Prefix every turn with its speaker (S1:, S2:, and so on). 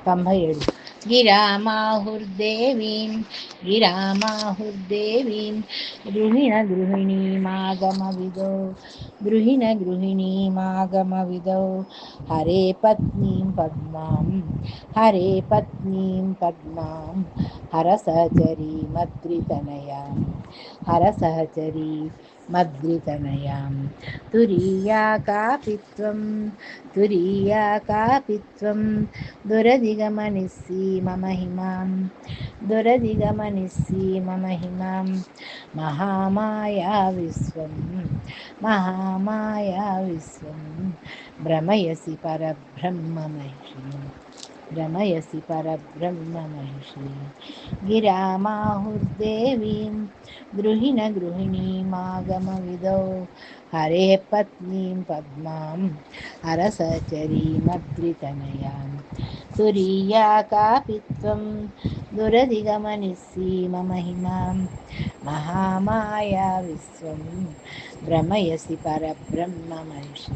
S1: 97 గిరామాహుర్దేవీం గిరామాహుర్దేవీం గృహిణీమాగమవిదో గృహిణీమాగమవిదో Hare పత్నీం పద్మాం Hare పత్నీం పద్మాం హరసహచరీ మద్రితనయాం హరసహచరీ మద్రితనయాం తురీయాకాపిత్వం తురీయాకాపిత్వం దురధిగమనిస్సీమమహిమాం దురధిగమనిస్సీమమహిమాం Mahamaya Vishwam Mahamaya Vishwam భ్రమయసి పరబ్రహ్మమహిషి భ్రమయసి పరబ్రహ్మమహిషి గిరామాహుర్దేవీం గృహిణీమాగమవిదో Hare పత్నీం పద్మాం హరసచరీమద్రితనయాం తురీయాకాపిత్వం దురధిగమనిస్సీమమహిమాం Mahamaya Vishwam భ్రమయసి పరబ్రహ్మమహిషి.